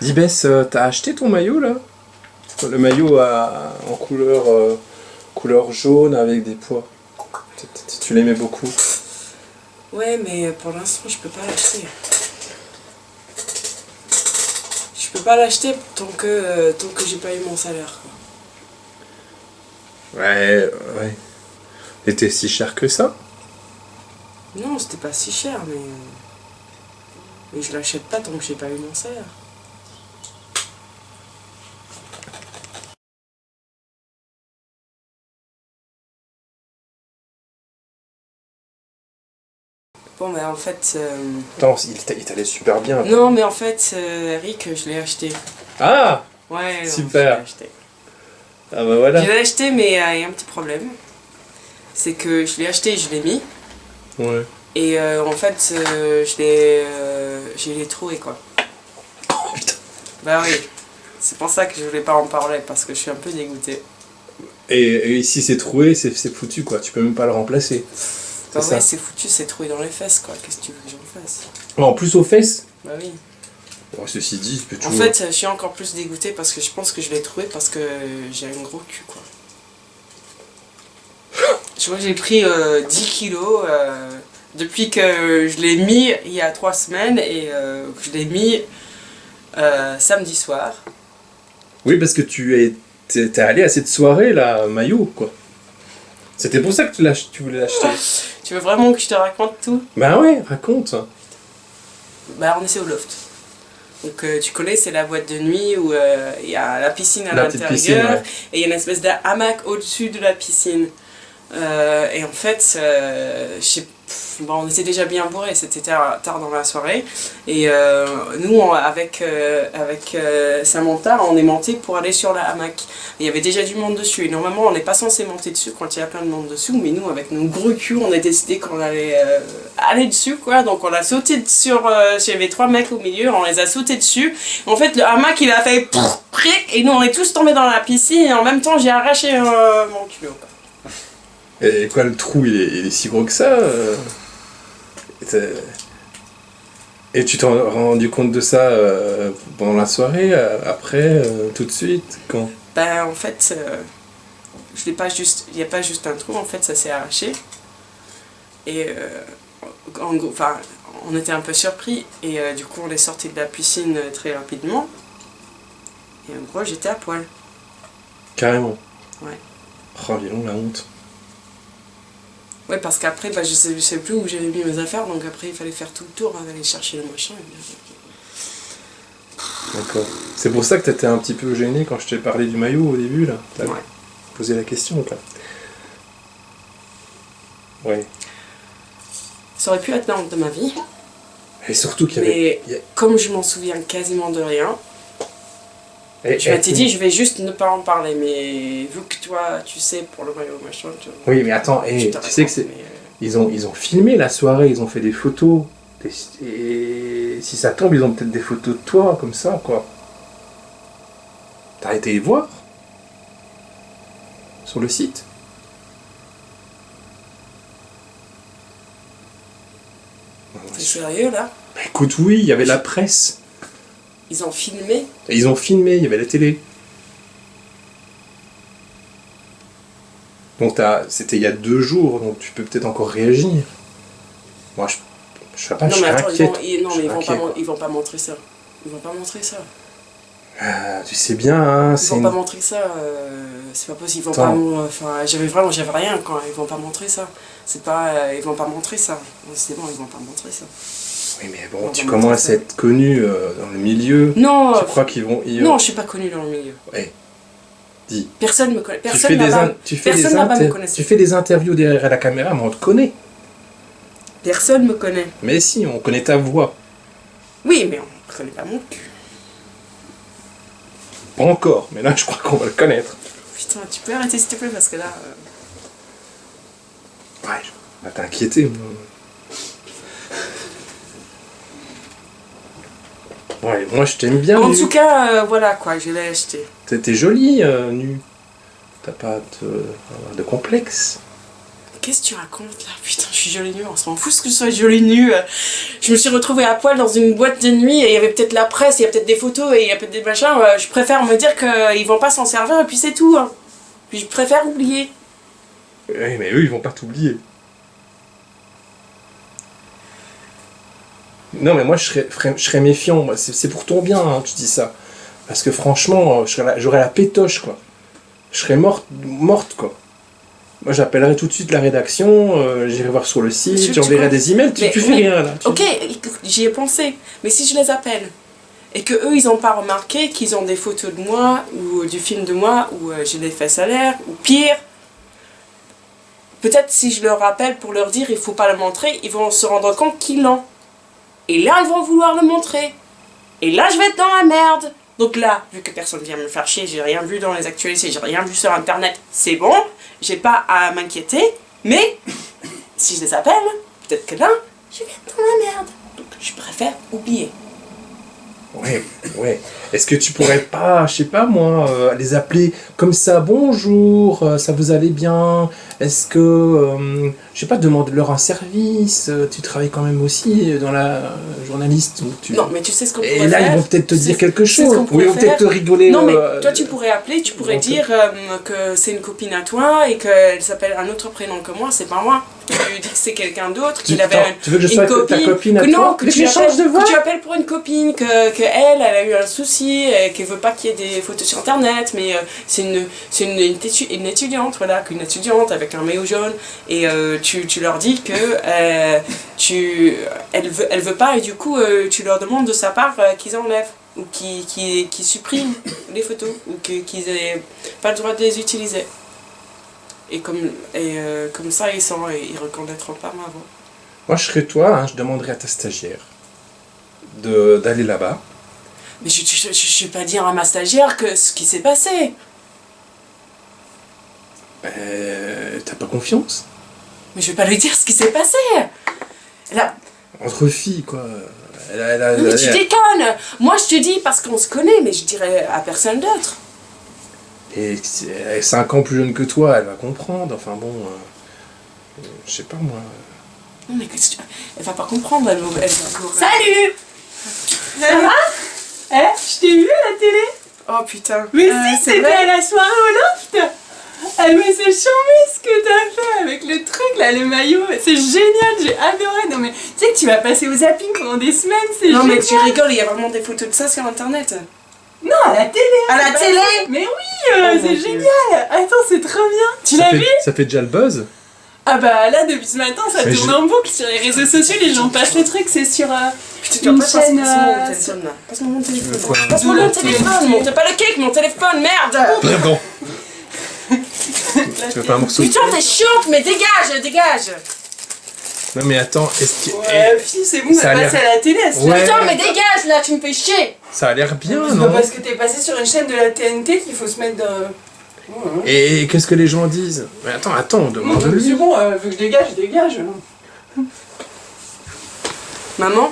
Dis Bess, t'as acheté ton maillot là? Le maillot en couleur jaune avec des pois. Tu l'aimais beaucoup. Ouais, mais pour l'instant, je peux pas l'acheter. Je peux pas l'acheter tant que j'ai pas eu mon salaire, quoi. Ouais. Il était si cher que ça? Non, c'était pas si cher, mais je l'achète pas tant que j'ai pas eu mon salaire. Bon, mais en fait... Attends, il t'allait super bien. Non, mais en fait, Eric, je l'ai acheté. Ah! Ouais, super. Non, je l'ai acheté. Ah bah voilà. Je l'ai acheté, mais il y a un petit problème. C'est que je l'ai acheté et je l'ai mis. Ouais. Et en fait, j'ai les troués, quoi. Oh putain. Bah oui. C'est pour ça que je voulais pas en parler, parce que je suis un peu dégoûtée. Et ici c'est troué, c'est foutu quoi, tu peux même pas le remplacer. Bah ouais, c'est foutu, c'est troué dans les fesses, quoi. Qu'est-ce que tu veux que j'en fasse? En plus aux fesses? Bah oui. Bon, ceci dit, tu peux En fait, je suis encore plus dégoûtée parce que je pense que je l'ai trouvé parce que j'ai un gros cul, quoi. Je vois, j'ai pris 10 kilos depuis que je l'ai mis il y a 3 semaines et que je l'ai mis samedi soir. Oui, parce que t'es allé à cette soirée là, maillot quoi. C'était pour ça que tu voulais l'acheter. Tu veux vraiment que je te raconte tout? Bah ouais, raconte. Bah on était au loft. Donc tu connais, c'est la boîte de nuit où il y a la piscine à l'intérieur et il y a une espèce de hamac au-dessus de la piscine. Et en fait, on était déjà bien bourrés, c'était tard dans la soirée. Et nous, avec Samantha, on est monté pour aller sur la hamac. Il y avait déjà du monde dessus. Et normalement, on n'est pas censé monter dessus quand il y a plein de monde dessous. Mais nous, avec nos gros culs, on a décidé qu'on allait aller dessus, quoi. Donc on a sauté sur... il y avait 3 mecs au milieu, on les a sautés dessus. En fait, le hamac, il a fait... Et nous, on est tous tombés dans la piscine. Et en même temps, j'ai arraché mon culot, quoi. Et quoi, le trou il est si gros que ça Et tu t'es rendu compte de ça pendant la soirée, après, tout de suite, quand? Ben en fait, je l'ai pas juste, il n'y a pas juste un trou, en fait ça s'est arraché. Et en gros, enfin, on était un peu surpris et du coup on est sorti de la piscine très rapidement. Et en gros j'étais à poil. Carrément. Ouais. Oh, dis donc la honte. Ouais, parce qu'après, bah, je sais plus où j'avais mis mes affaires, donc après il fallait faire tout le tour, aller chercher le machin. D'accord. C'est pour ça que t'étais un petit peu gêné quand je t'ai parlé du maillot au début, là. T'as Ouais. posé la question, quoi. Ouais. Ça aurait pu être la honte de ma vie. Et surtout qu'il y avait... Mais comme je m'en souviens quasiment de rien, je m'étais dit, je vais juste ne pas en parler, mais vu que toi, tu sais, pour le maillot, machin... Oui, mais attends, tu sais que c'est... Ils ont filmé la soirée, ils ont fait des photos. Et si ça tombe, ils ont peut-être des photos de toi, comme ça, quoi. T'as été les voir? Sur le site? T'es sérieux, là? Bah écoute, oui, il y avait la presse. Ils ont filmé? Et ils ont filmé, il y avait la télé. Donc c'était il y a 2 jours, donc tu peux peut-être encore réagir. Moi, je sais pas, non, je mais serais attends, inquiet. ils vont pas montrer ça. Ils vont pas montrer ça. Tu sais bien, hein, ils vont pas montrer ça, c'est pas possible. Ils vont pas, enfin, j'avais rien quand ils vont pas montrer ça. C'est pas, ils vont pas montrer ça. C'est bon, ils vont pas montrer ça. Oui, mais bon, tu commences à être connu dans le milieu. Non. Tu crois qu'ils vont... Non, je suis pas connu dans le milieu. Ouais. Dis. Personne me connaît. Tu fais des interviews derrière la caméra, mais on te connaît. Personne me connaît. Mais si, on connaît ta voix. Oui, mais on connaît pas mon cul. Pas encore, mais là je crois qu'on va le connaître. Putain, tu peux arrêter s'il te plaît parce que là... Ouais, je vais t'inquiéter. Ouais, moi je t'aime bien. En tout cas, voilà quoi, je l'ai acheté. T'es jolie, nue. T'as pas de complexe. qu'est-ce que tu racontes là? Putain, je suis jolie nue, on s'en fout ce que je sois jolie nue. Je me suis retrouvée à poil dans une boîte de nuit et il y avait peut-être la presse, il y a peut-être des photos et il y a peut-être des machins. Je préfère me dire qu'ils vont pas s'en servir et puis c'est tout. Hein. Puis je préfère oublier. Oui, mais eux, ils vont pas t'oublier. Non, mais moi, je serais méfiant. C'est pour ton bien, hein, tu dis ça. Parce que franchement, j'aurais la pétoche, quoi. Je serais morte, quoi. Moi, j'appellerais tout de suite la rédaction, j'irai voir sur le site, j'enverrai des emails, tu fais rien, là. Ok, j'y ai pensé. Mais si je les appelle, et que eux, ils n'ont pas remarqué qu'ils ont des photos de moi, ou du film de moi, ou j'ai des fesses à l'air, ou pire, peut-être si je leur rappelle pour leur dire il faut pas le montrer, ils vont se rendre compte qu'ils l'ont. Et là, ils vont vouloir le montrer. Et là, je vais être dans la merde. Donc là, vu que personne vient me faire chier, j'ai rien vu dans les actualités, j'ai rien vu sur internet, c'est bon, j'ai pas à m'inquiéter, mais si je les appelle, peut-être que là, je vais être dans la merde. Donc je préfère oublier. Ouais. Est-ce que tu pourrais pas, je sais pas moi, les appeler comme ça, bonjour, ça vous allait bien? Est-ce que, je sais pas, demande-leur un service, tu travailles quand même aussi dans la journaliste. Non, mais tu sais ce qu'on pourrait faire. Et là, ils vont peut-être te dire quelque chose. Ou ils vont peut-être te rigoler. Non, mais toi, tu pourrais appeler, tu pourrais dire que c'est une copine à toi et qu'elle s'appelle un autre prénom que moi, c'est pas moi. Tu dis que c'est quelqu'un d'autre, qu'il avait tu veux que je sois ta copine à toi? Non, que tu appelles pour une copine, que elle a eu un souci, qu'elle veut pas qu'il y ait des photos sur internet, mais c'est une étudiante, voilà, qu'une étudiante avec un maillot jaune, et tu leur dis que elle veut pas, et du coup tu leur demandes de sa part qu'ils enlèvent ou qu'ils suppriment les photos ou qu'ils aient pas le droit de les utiliser. Et comme ça, ils reconnaîtront pas ma voix. Moi, je serais toi, hein, je demanderais à ta stagiaire d'aller là-bas. Mais je vais pas dire à ma stagiaire ce qui s'est passé. T'as pas confiance? Mais je vais pas lui dire ce qui s'est passé. Entre filles, quoi. Mais tu déconnes. Moi, je te dis parce qu'on se connaît, mais je dirais à personne d'autre. Et elle est 5 ans plus jeune que toi, elle va comprendre. Enfin bon, je sais pas moi. Non mais elle va pas comprendre, elle va... Salut. Ça va? Je t'ai vu à la télé. Oh putain. Mais si, c'était à la soirée au loft. Mais c'est charmé ce que t'as fait avec le truc là, le maillot. C'est génial, j'ai adoré. Non mais tu sais que tu vas passer au zapping pendant des semaines, c'est génial. Non mais tu rigoles, il y a vraiment des photos de ça sur internet. Non, à la télé. À la télé. Mais oui, c'est génial. Attends, c'est trop bien. Tu l'as vu? Ça fait déjà le buzz? Ah bah là, depuis ce matin, ça tourne en boucle sur les réseaux sociaux, les gens passent le truc, c'est sur une chaîne... Passe-moi mon téléphone. Passe-moi mon téléphone. Monte pas le cake, mon téléphone, merde. Pardon. Tu veux pas un morceau? Putain, t'es chiante, mais dégage. Non mais attends, est-ce que... Ouais, c'est bon, ça passe à la télé. Ouais. Putain, mais dégage là, tu me fais chier. Ça a l'air bien, non? C'est pas parce que t'es passé sur une chaîne de la TNT qu'il faut se mettre dans... Et qu'est-ce que les gens disent? Mais attends, demande-lui. C'est bon, vu que je dégage. Maman?